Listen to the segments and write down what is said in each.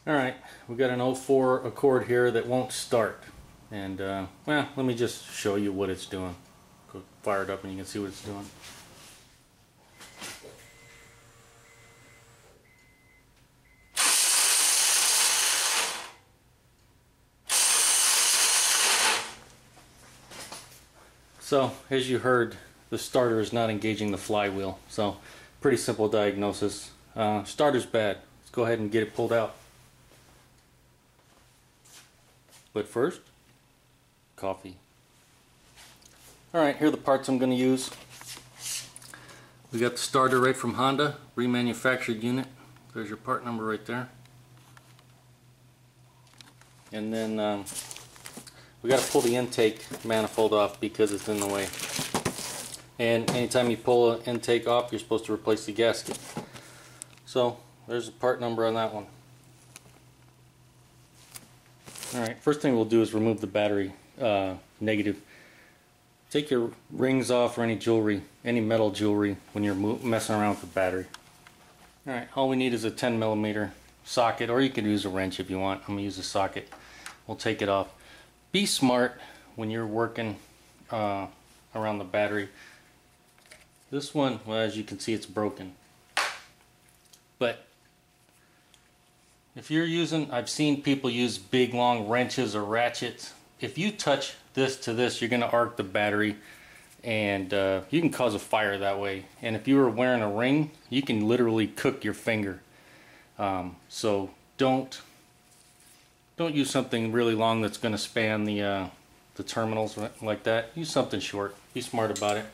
Alright, we've got an 04 Accord here that won't start. And, well, let me just show you what it's doing. Go fire it up and you can see what it's doing. So, as you heard, the starter is not engaging the flywheel. So, pretty simple diagnosis. Starter's bad. Let's go ahead and get it pulled out. But first, coffee. Alright, here are the parts I'm going to use. We got the starter right from Honda, remanufactured unit. There's your part number right there. And then we got to pull the intake manifold off because it's in the way. And anytime you pull an intake off, you're supposed to replace the gasket. So there's a part number on that one. Alright, first thing we'll do is remove the battery negative. Take your rings off or any jewelry, any metal jewelry when you're messing around with the battery. Alright, all we need is a 10mm socket, or you can use a wrench if you want. I'm going to use a socket. We'll take it off. Be smart when you're working around the battery. This one, well, as you can see, it's broken. But if you're using, I've seen people use big long wrenches or ratchets. If you touch this to this, you're going to arc the battery, and you can cause a fire that way. And if you were wearing a ring, you can literally cook your finger. So don't use something really long that's going to span the terminals like that. Use something short. Be smart about it.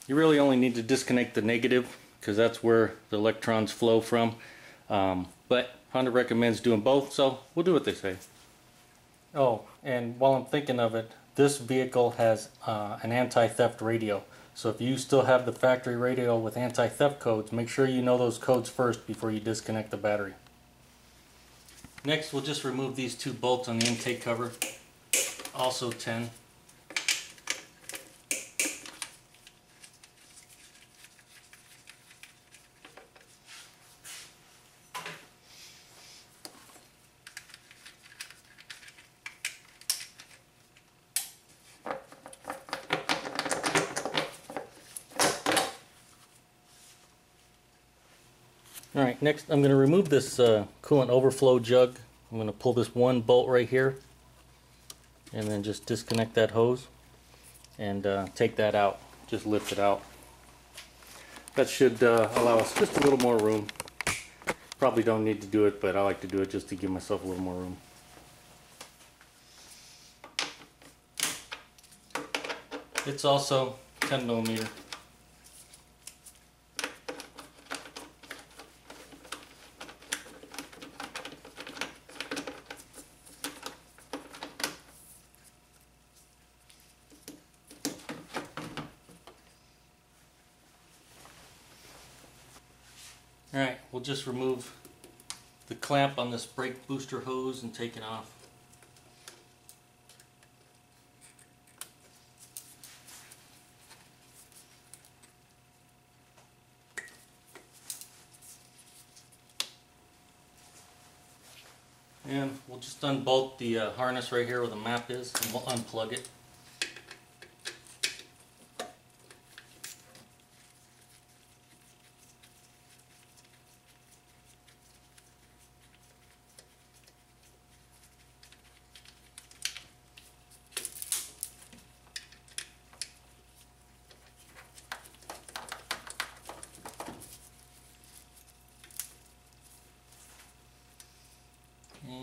You really only need to disconnect the negative because that's where the electrons flow from. But Honda recommends doing both, so we'll do what they say. Oh, and while I'm thinking of it, this vehicle has an anti-theft radio. So if you still have the factory radio with anti-theft codes, make sure you know those codes first before you disconnect the battery. Next, we'll just remove these two bolts on the intake cover, also 10. Alright, next I'm going to remove this coolant overflow jug. I'm going to pull this one bolt right here and then just disconnect that hose and take that out. Just lift it out. That should allow us just a little more room. Probably don't need to do it, but I like to do it just to give myself a little more room. It's also 10mm. Alright, we'll just remove the clamp on this brake booster hose and take it off. And we'll just unbolt the harness right here where the map is, and we'll unplug it.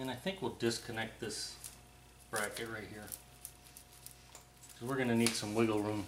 And I think we'll disconnect this bracket right here, because we're going to need some wiggle room.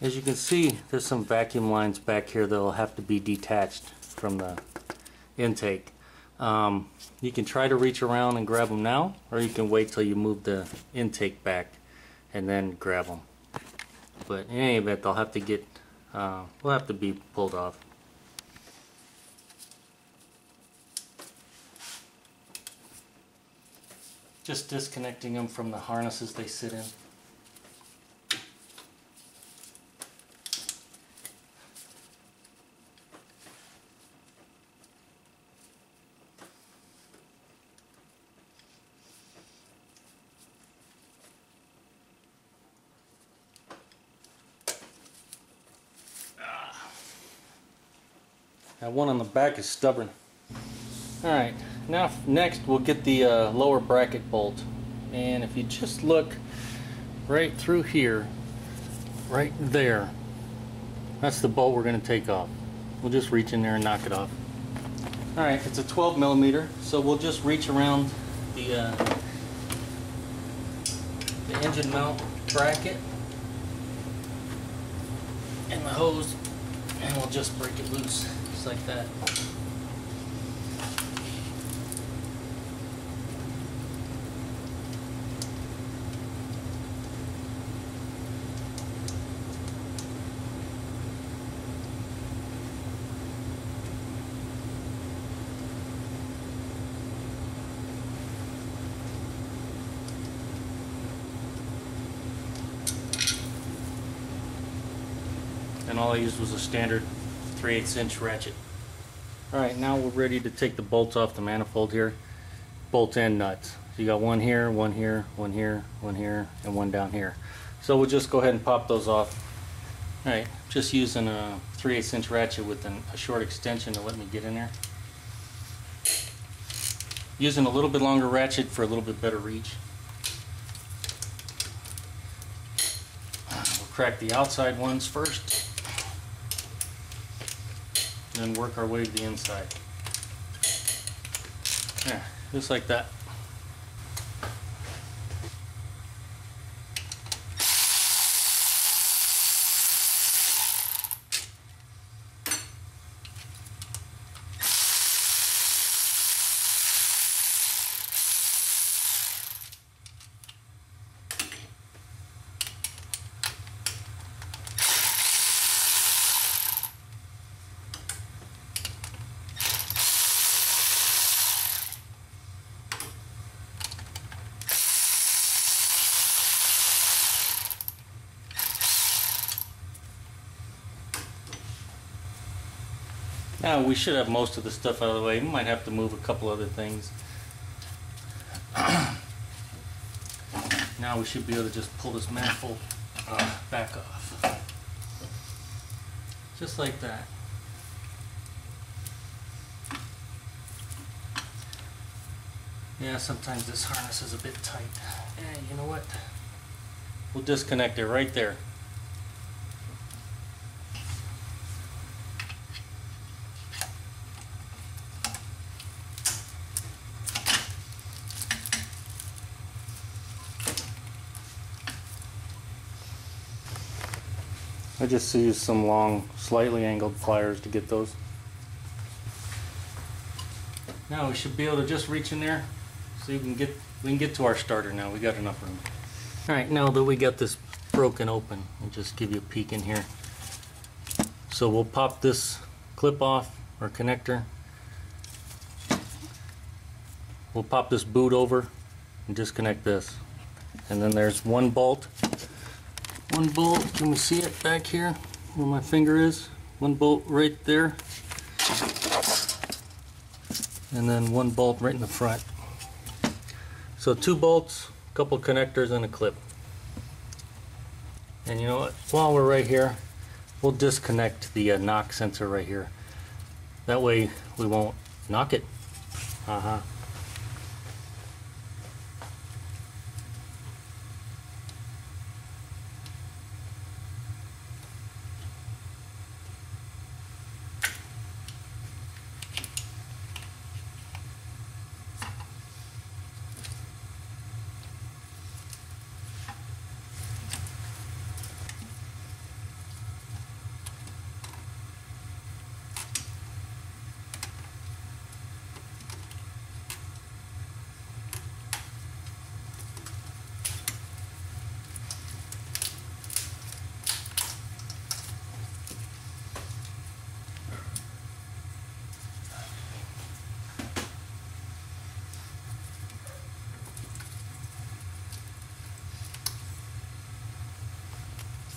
As you can see, there's some vacuum lines back here that will have to be detached from the intake. You can try to reach around and grab them now, or you can wait till you move the intake back and then grab them. But in any event, they'll have to get, will have to be pulled off. Just disconnecting them from the harnesses they sit in. That one on the back is stubborn. Alright, now next we'll get the lower bracket bolt. And if you just look right through here, right there, that's the bolt we're going to take off. We'll just reach in there and knock it off. Alright, it's a 12 millimeter, so we'll just reach around the engine mount bracket and the hose, and we'll just break it loose. Just like that. And all I used was a standard 3/8 inch ratchet. Alright, now we're ready to take the bolts off the manifold here. Bolts and nuts. So you got one here, one here, one here, one here, and one down here. So we'll just go ahead and pop those off. Alright, just using a 3/8 inch ratchet with a short extension to let me get in there. Using a little bit longer ratchet for a little bit better reach. We'll crack the outside ones first. And then work our way to the inside. Yeah, just like that. Now we should have most of the stuff out of the way. We might have to move a couple other things. Now we should be able to just pull this manifold back off. Just like that. Yeah, sometimes this harness is a bit tight. And you know what? We'll disconnect it right there. I just used some long, slightly angled pliers to get those. Now we should be able to just reach in there so we can get to our starter now. We got enough room. Alright, now that we got this broken open, I'll just give you a peek in here. So we'll pop this clip off, or connector. We'll pop this boot over and disconnect this. And then there's one bolt. One bolt, can we see it back here where my finger is? One bolt right there. And then one bolt right in the front. So 2 bolts, a couple connectors, and a clip. And you know what? While we're right here, we'll disconnect the knock sensor right here. That way we won't knock it.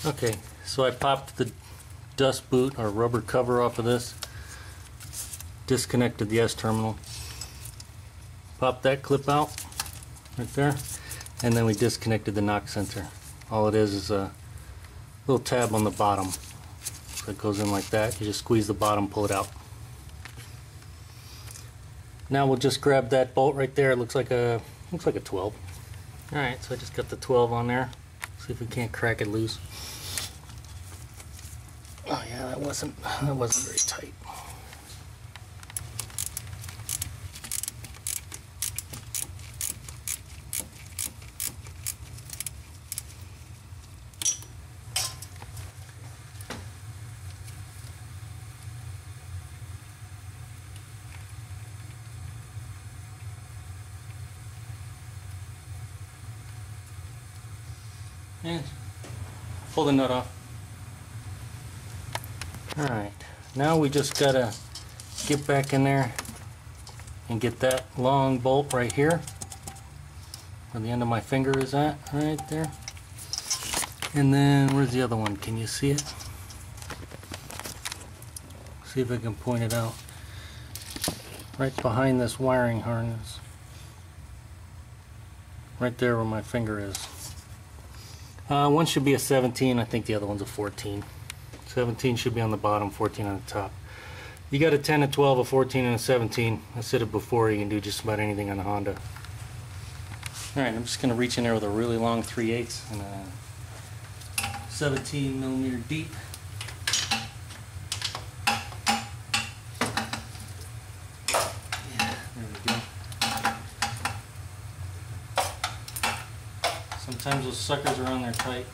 Okay, so I popped the dust boot or rubber cover off of this, disconnected the S terminal, popped that clip out right there, and then we disconnected the knock sensor. All it is a little tab on the bottom. So it goes in like that. You just squeeze the bottom, pull it out. Now we'll just grab that bolt right there. It looks like a 12. Alright, so I just got the 12 on there. See if we can't crack it loose. Oh yeah, that wasn't very tight. And pull the nut off. Alright, now we just gotta get back in there and get that long bolt right here where the end of my finger is at, right there. And then where's the other one? Can you see it? See if I can point it out. Right behind this wiring harness. Right there where my finger is. One should be a 17, I think the other one's a 14. 17 should be on the bottom, 14 on the top. You got a 10, a 12, a 14, and a 17. I said it before, you can do just about anything on a Honda. Alright, I'm just going to reach in there with a really long 3/8 and a 17mm deep. Yeah, there we go. Sometimes those suckers are on there tight.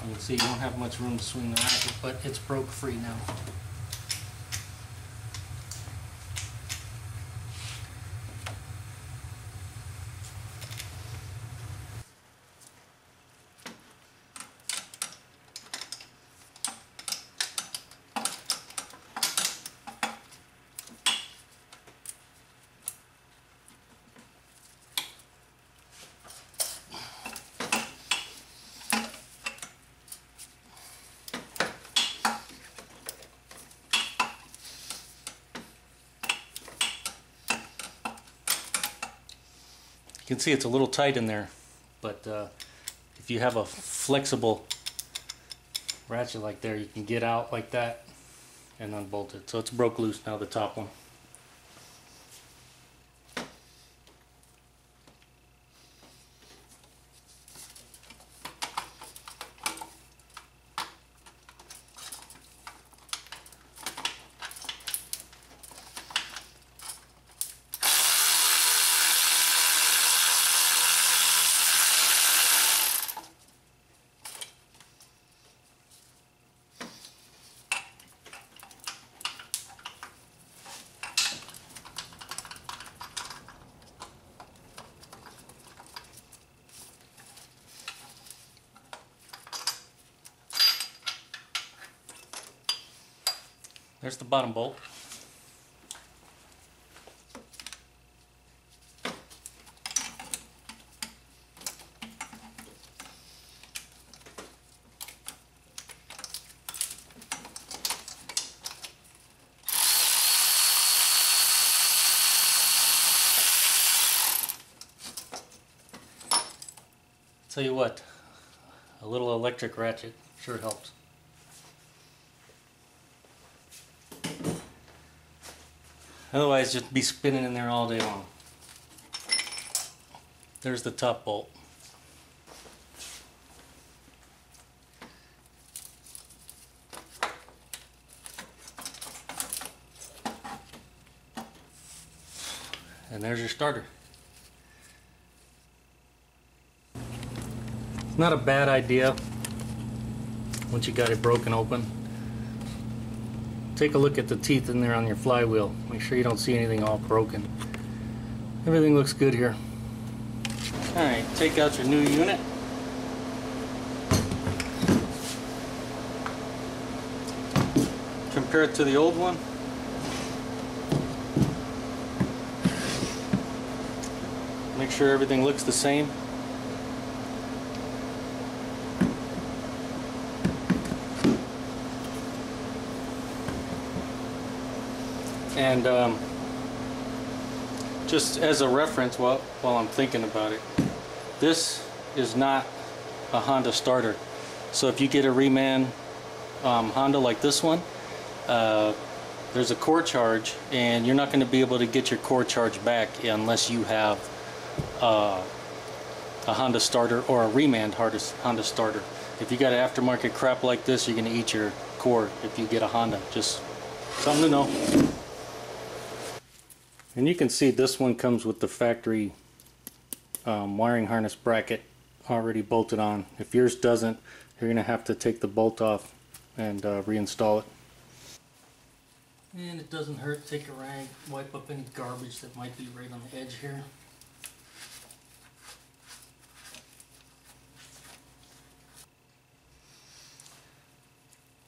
You can see you don't have much room to swing the ratchet, but it's broke free now. You can see it's a little tight in there, but if you have a flexible ratchet like there, you can get out like that and unbolt it. So it's broke loose now, the top one. There's the bottom bolt. Tell you what, a little electric ratchet sure helps. Otherwise, just be spinning in there all day long. There's the top bolt. And there's your starter. It's not a bad idea once you got it broken open. Take a look at the teeth in there on your flywheel. Make sure you don't see anything all broken. Everything looks good here. Alright, take out your new unit. Compare it to the old one. Make sure everything looks the same. And just as a reference while I'm thinking about it, this is not a Honda starter. So if you get a reman Honda like this one, there's a core charge, and you're not going to be able to get your core charge back unless you have a Honda starter or a reman Honda starter. If you got an aftermarket crap like this, you're going to eat your core if you get a Honda. Just something to know. And you can see this one comes with the factory wiring harness bracket already bolted on. If yours doesn't, you're going to have to take the bolt off and reinstall it. And it doesn't hurt to take a rag, wipe up any garbage that might be right on the edge here.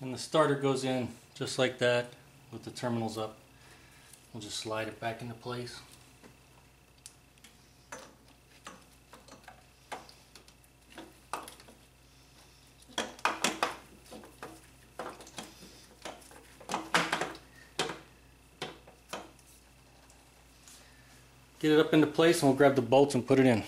And the starter goes in just like that with the terminals up. We'll just slide it back into place. Get it up into place, and we'll grab the bolts and put it in.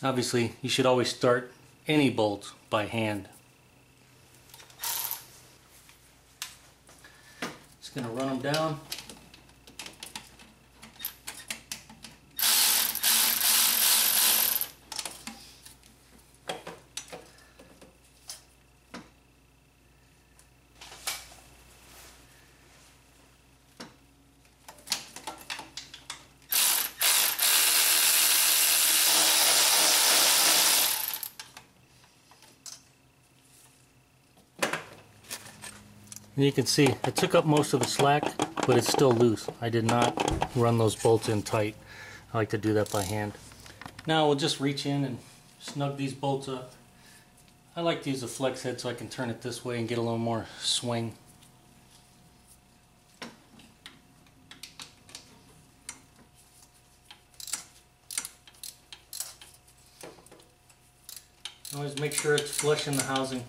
Obviously, you should always start any bolt by hand. Just going to run them down. And you can see it took up most of the slack, but it's still loose. I did not run those bolts in tight. I like to do that by hand. Now we'll just reach in and snug these bolts up. I like to use a flex head so I can turn it this way and get a little more swing. Always make sure it's flush in the housing.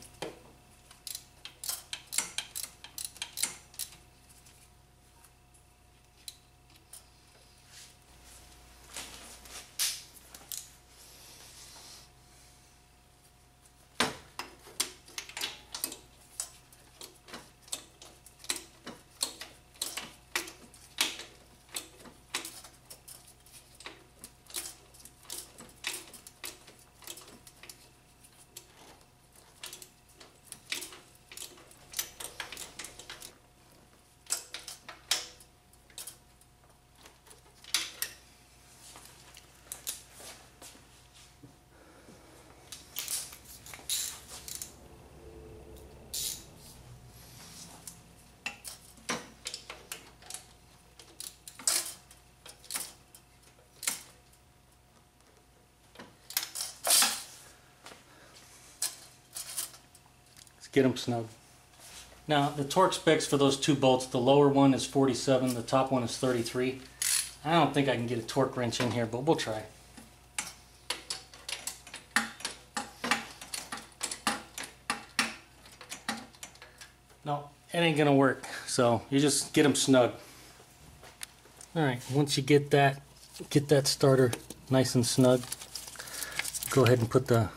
Get them snug. Now the torque specs for those two bolts, the lower one is 47, the top one is 33. I don't think I can get a torque wrench in here, but we'll try. No, it ain't gonna work, so you just get them snug. Alright, once you get that starter nice and snug, go ahead and put the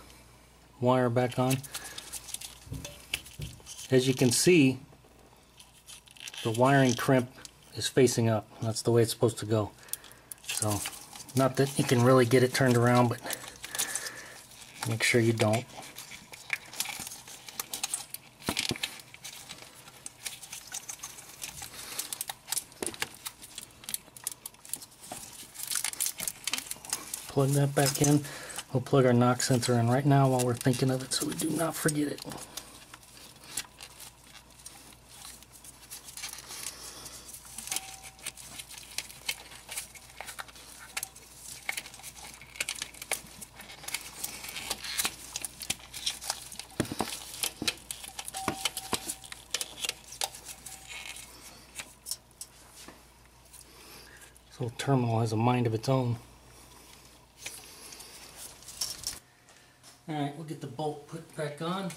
wire back on. as you can see, the wiring crimp is facing up. That's the way it's supposed to go. So, not that you can really get it turned around, but make sure you don't. Plug that back in. We'll plug our knock sensor in right now while we're thinking of it so we do not forget it. This little terminal has a mind of its own. Alright, we'll get the bolt put back on.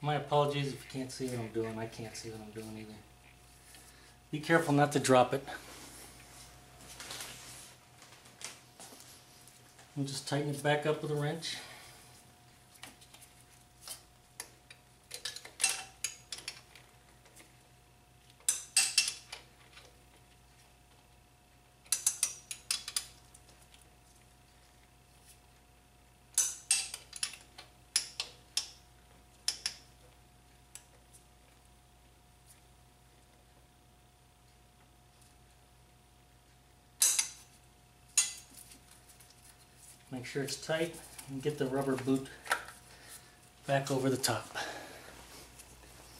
My apologies if you can't see what I'm doing. I can't see what I'm doing either. Be careful not to drop it. And just tighten it back up with a wrench. Make sure it's tight and get the rubber boot back over the top.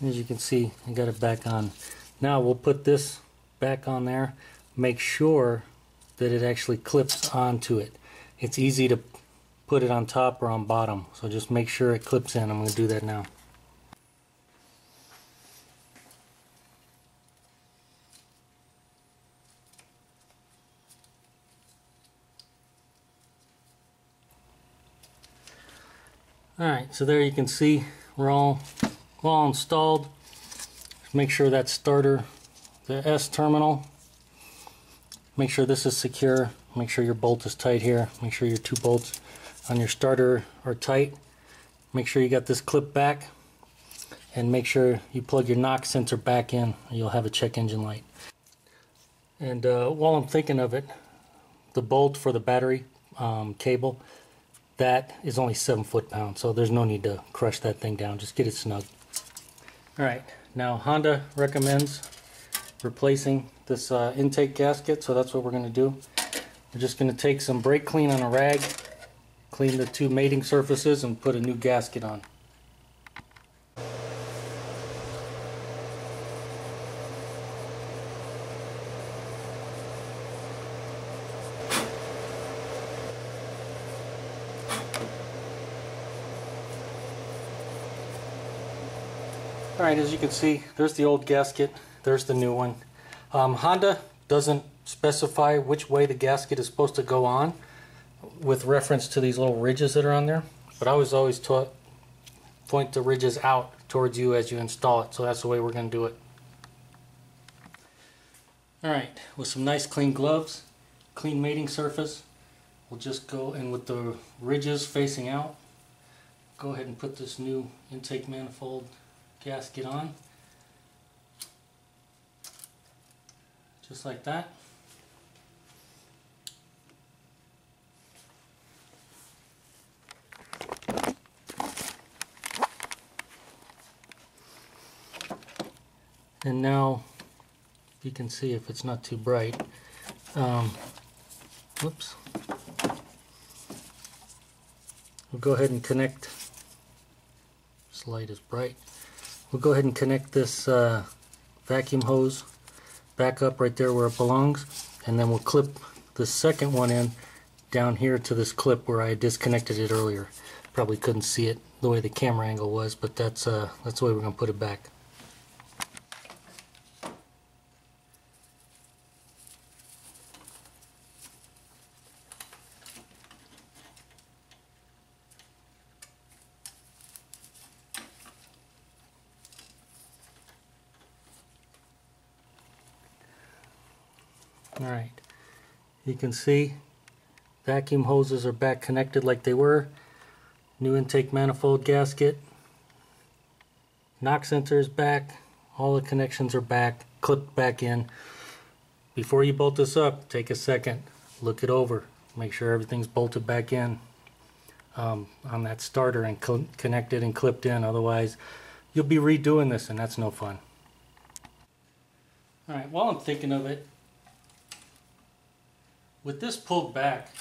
As you can see, I got it back on. Now we'll put this back on there. Make sure that it actually clips onto it. It's easy to put it on top or on bottom, so just make sure it clips in. I'm going to do that now. Alright, so there you can see we're all installed. Make sure that starter, the S terminal, make sure this is secure. Make sure your bolt is tight here. Make sure your two bolts on your starter are tight. Make sure you got this clip back, and make sure you plug your knock sensor back in, and you'll have a check engine light. And while I'm thinking of it, the bolt for the battery cable, that is only 7 foot-pounds, so there's no need to crush that thing down. Just get it snug. Alright, now Honda recommends replacing this intake gasket, so that's what we're going to do. We're just going to take some brake clean on a rag, clean the two mating surfaces, and put a new gasket on. Alright, as you can see, there's the old gasket, there's the new one. Honda doesn't specify which way the gasket is supposed to go on with reference to these little ridges that are on there, but I was always taught point the ridges out towards you as you install it, so that's the way we're going to do it. Alright, with some nice clean gloves, clean mating surface, we'll just go in with the ridges facing out. Go ahead and put this new intake manifold gasket on, just like that. And now you can see, if it's not too bright, whoops, we'll go ahead and connect. This light is bright. We'll go ahead and connect this vacuum hose back up right there where it belongs, and then we'll clip the second one in down here to this clip where I disconnected it earlier. Probably couldn't see it the way the camera angle was, but that's the way we're going to put it back. Alright, you can see vacuum hoses are back connected like they were. New intake manifold gasket. Knock sensor is back. All the connections are back, clipped back in. Before you bolt this up, take a second, look it over. Make sure everything's bolted back in on that starter and connected and clipped in. Otherwise, you'll be redoing this and that's no fun. Alright, while I'm thinking of it, with this pulled back,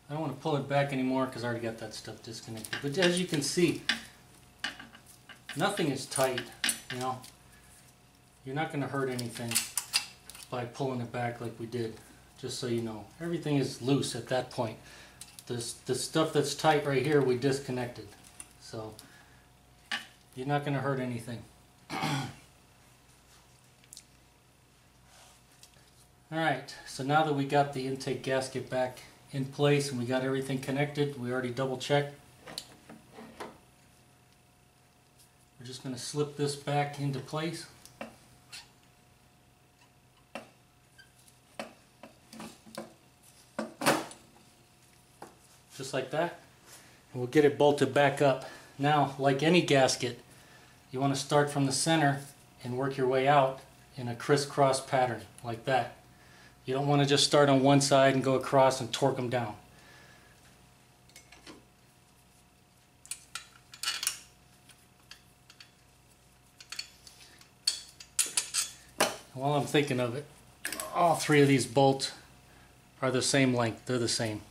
I don't want to pull it back anymore because I already got that stuff disconnected. But as you can see, nothing is tight, you know. You're not going to hurt anything by pulling it back like we did, just so you know. Everything is loose at that point. The stuff that's tight right here we disconnected. So you're not going to hurt anything. Alright, so now that we got the intake gasket back in place and we got everything connected, we already double checked. We're just going to slip this back into place. Just like that. And we'll get it bolted back up. Now, like any gasket, you want to start from the center and work your way out in a crisscross pattern, like that. You don't want to just start on one side and go across and torque them down. While I'm thinking of it, all three of these bolts are the same length. They're the same.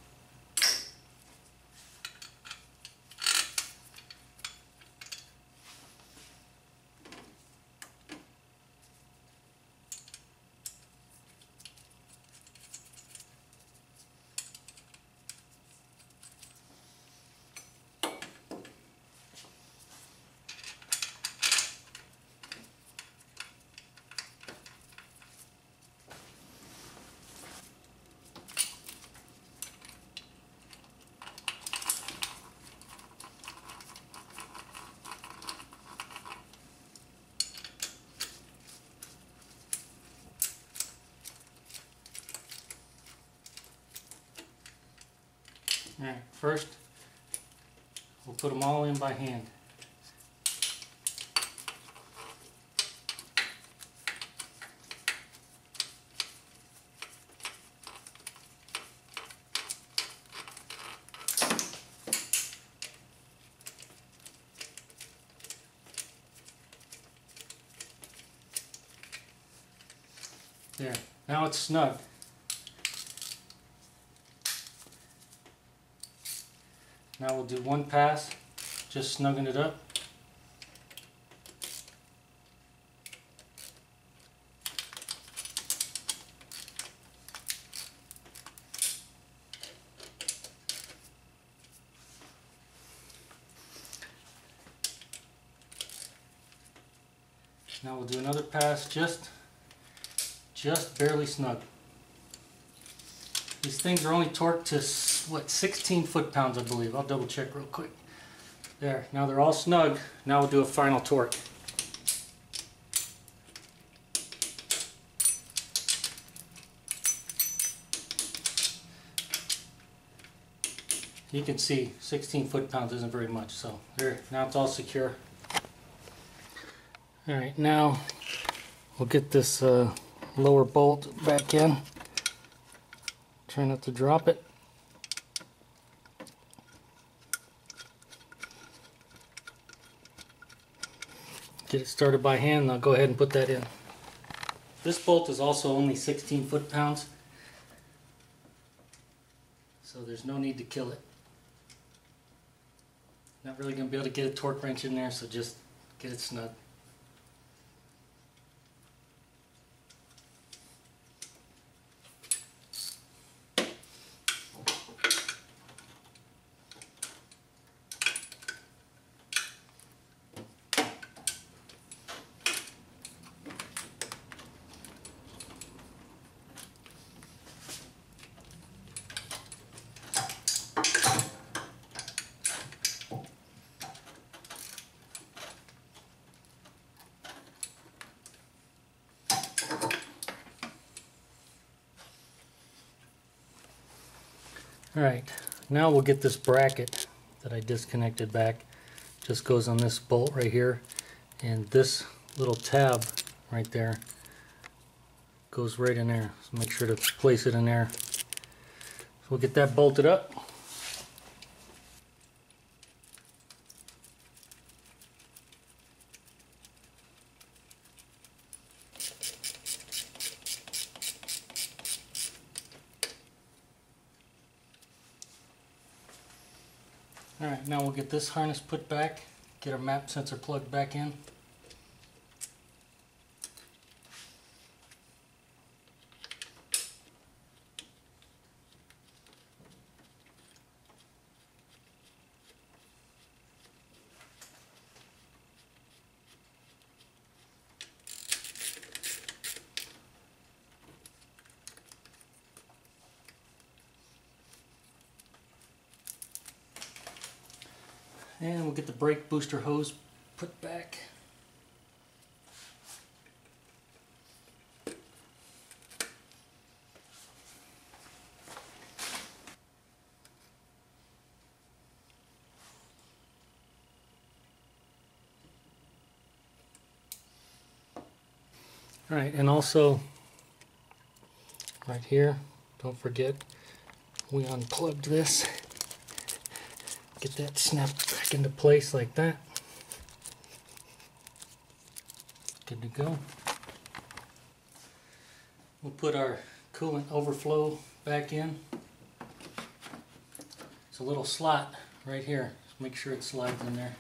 Alright, first we'll put them all in by hand. There, now it's snug. Now we'll do one pass, just snugging it up. Now we'll do another pass, just barely snug. These things are only torqued to, what, 16 foot-pounds, I believe. I'll double check real quick. There, now they're all snug. Now we'll do a final torque. You can see 16 foot-pounds isn't very much, so there, now it's all secure. Alright, now we'll get this lower bolt back in. Try not to drop it. Get it started by hand, and I'll go ahead and put that in. This bolt is also only 16 foot-pounds, so there's no need to kill it. Not really going to be able to get a torque wrench in there, so just get it snug. Alright, now we'll get this bracket that I disconnected back. Just goes on this bolt right here, and this little tab right there goes right in there. So make sure to place it in there. So we'll get that bolted up. Alright, now we'll get this harness put back, get our map sensor plugged back in. And we'll get the brake booster hose put back. Alright, and also right here, don't forget, we unplugged this. Get that snapped back into place like that. Good to go. We'll put our coolant overflow back in. It's a little slot right here. Just make sure it slides in there.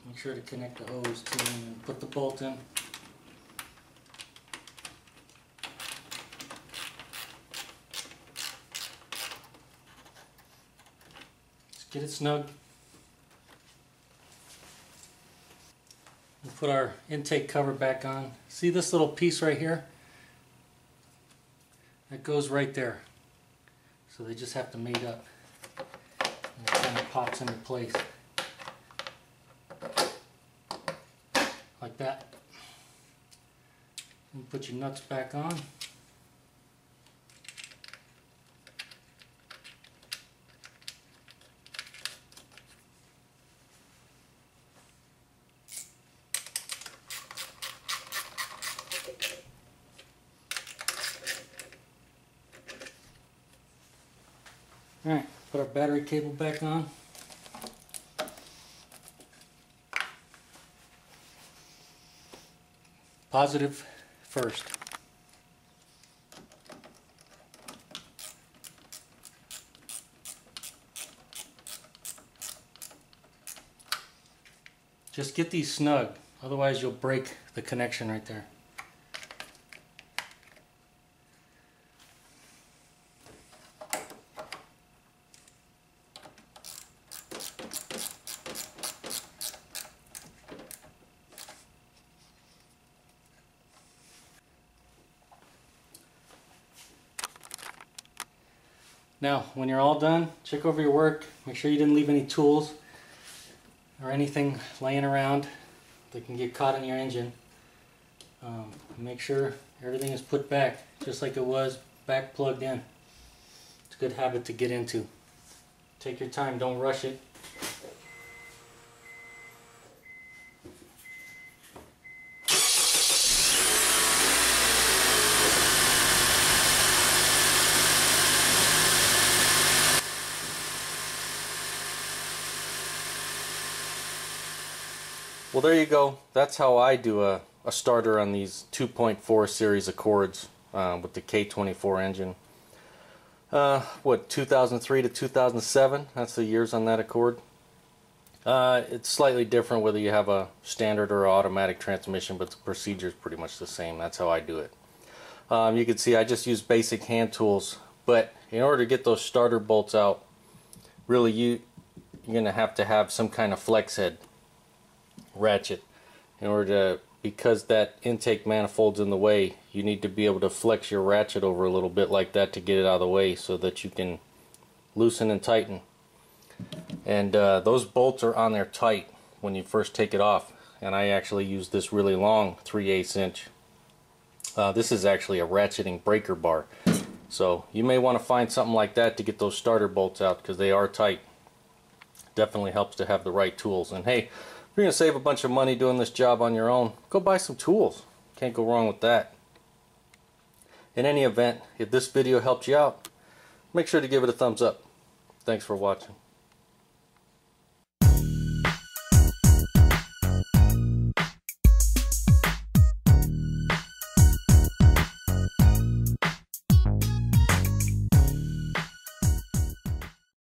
Make sure to connect the hose to it and put the bolt in. Get it snug. We'll put our intake cover back on. See this little piece right here? That goes right there. So they just have to mate up. And it kind of pops into place. Like that. And put your nuts back on. Alright, put our battery cable back on. Positive first. Just get these snug, otherwise you'll break the connection right there. Now, when you're all done, check over your work. Make sure you didn't leave any tools or anything laying around that can get caught in your engine. Make sure everything is put back just like it was, back plugged in. It's a good habit to get into. Take your time, don't rush it. Well, there you go. That's how I do a starter on these 2.4 series Accords with the K24 engine. What, 2003 to 2007? That's the years on that Accord. It's slightly different whether you have a standard or automatic transmission, but the procedure is pretty much the same. That's how I do it. You can see I just use basic hand tools, but in order to get those starter bolts out, really you're going to have some kind of flex head ratchet in order to, because that intake manifold's in the way, you need to be able to flex your ratchet over a little bit like that to get it out of the way so that you can loosen and tighten. And those bolts are on there tight when you first take it off, and I actually use this really long 3/8 inch This is actually a ratcheting breaker bar. So you may want to find something like that to get those starter bolts out, because they are tight. Definitely helps to have the right tools. And hey, if you're going to save a bunch of money doing this job on your own, go buy some tools. Can't go wrong with that. In any event, if this video helped you out, make sure to give it a thumbs up. Thanks for watching.